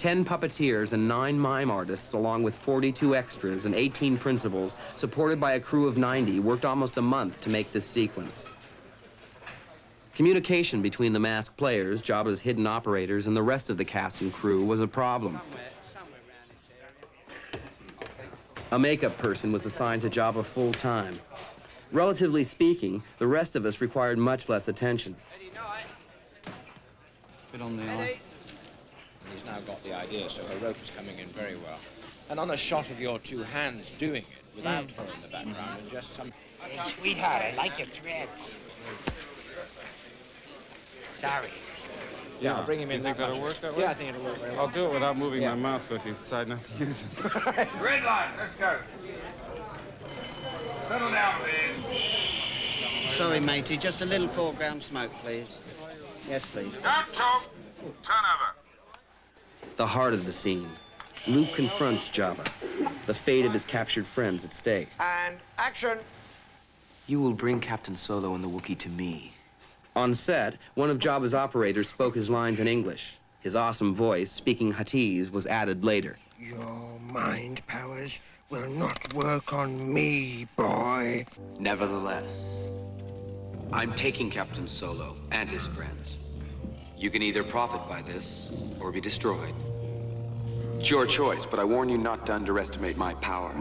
10 puppeteers and 9 mime artists, along with 42 extras and 18 principals, supported by a crew of 90, worked almost a month to make this sequence. Communication between the masked players, Jabba's hidden operators, and the rest of the cast and crew was a problem. A makeup person was assigned to Jabba full-time. Relatively speaking, the rest of us required much less attention. Bit on the eye. He's now got the idea, so her rope is coming in very well. And on a shot of your two hands doing it, without her in the background, and just some... Hey, sweetheart, I like your threads. Sorry. Yeah, I'll bring him in. You think that'll work that way? Yeah, I think it'll work very well. I'll do it without moving my mouth, so if you decide not to use it. Red line, let's go. Settle down, please. Sorry, matey, just a little foreground smoke, please. Yes, please. Don't talk. Turn over. The heart of the scene. Luke confronts Jabba. The fate of his captured friends at stake. And action. You will bring Captain Solo and the Wookiee to me. On set, one of Jabba's operators spoke his lines in English. His awesome voice, speaking Huttese, was added later. Your mind powers will not work on me, boy. Nevertheless, I'm taking Captain Solo and his friends. You can either profit by this or be destroyed. It's your choice, but I warn you not to underestimate my powers.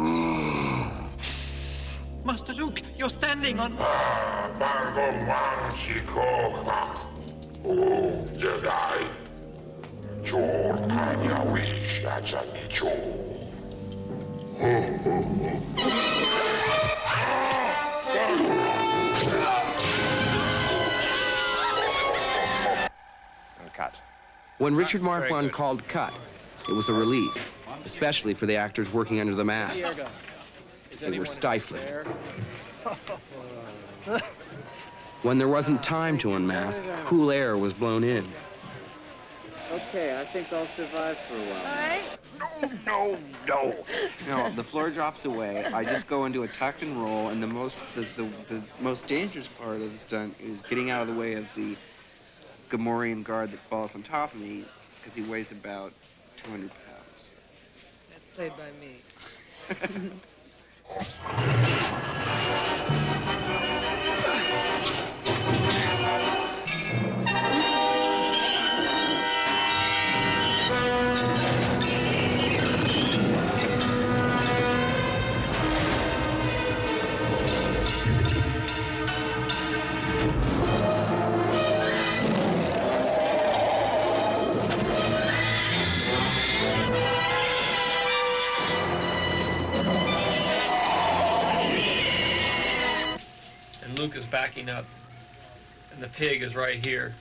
Master Luke, you're standing on... Jedi. And cut. When Richard Marquand called cut, it was a relief, especially for the actors working under the masks. They were stifling. When there wasn't time to unmask, cool air was blown in. Okay, I think I'll survive for a while. No. No, the floor drops away. I just go into a tuck and roll, and the most dangerous part of the stunt is getting out of the way of the Gamorrean guard that falls on top of me, because he weighs about 200 pounds. That's played by me. Luke is backing up, and the pig is right here,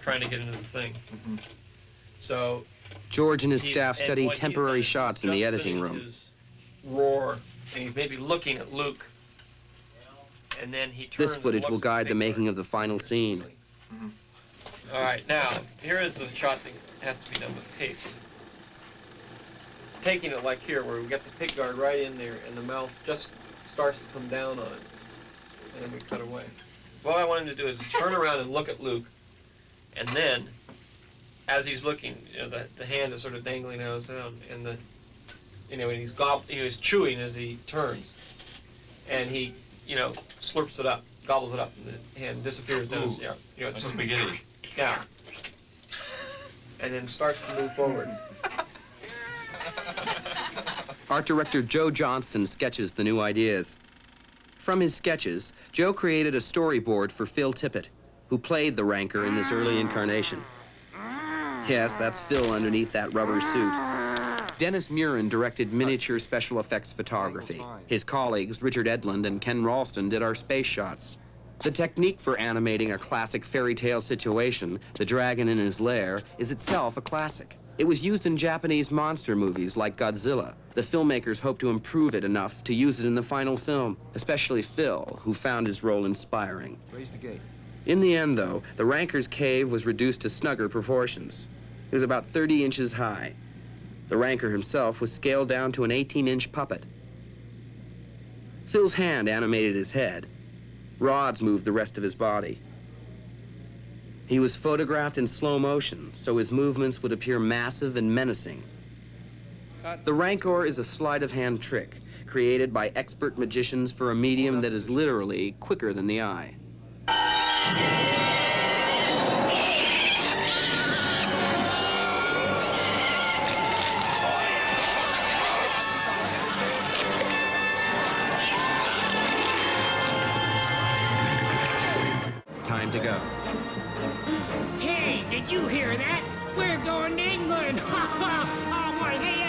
trying to get into the thing. So George and his staff study temporary shots in the editing room. His roar, and he's maybe looking at Luke, and then he turns. This footage will guide the making of the final scene. All right, now here is the shot that has to be done with taste. Taking it like here, where we get the pig guard right in there, and the mouth just starts to come down on it. And then we cut away. What I want him to do is turn around and look at Luke, and then, as he's looking, you know, the hand is sort of dangling out down, and and he's chewing as he turns, and he, slurps it up, gobbles it up, and the hand disappears. It's spaghetti. Yeah. And then starts to move forward. Art director Joe Johnston sketches the new ideas. From his sketches, Joe created a storyboard for Phil Tippett, who played the Rancor in this early incarnation. Yes, that's Phil underneath that rubber suit. Dennis Murin directed miniature special effects photography. His colleagues, Richard Edlund and Ken Ralston, did our space shots. The technique for animating a classic fairy tale situation, the dragon in his lair, is itself a classic. It was used in Japanese monster movies like Godzilla. The filmmakers hoped to improve it enough to use it in the final film, especially Phil, who found his role inspiring. Raise the gate. In the end, though, the Rancor's cave was reduced to snugger proportions. It was about 30 inches high. The Rancor himself was scaled down to an 18-inch puppet. Phil's hand animated his head. Rods moved the rest of his body. He was photographed in slow motion, so his movements would appear massive and menacing. The Rancor is a sleight-of-hand trick created by expert magicians for a medium that is literally quicker than the eye. Time to go. Hey, did you hear that? We're going to England! Oh, boy, hey,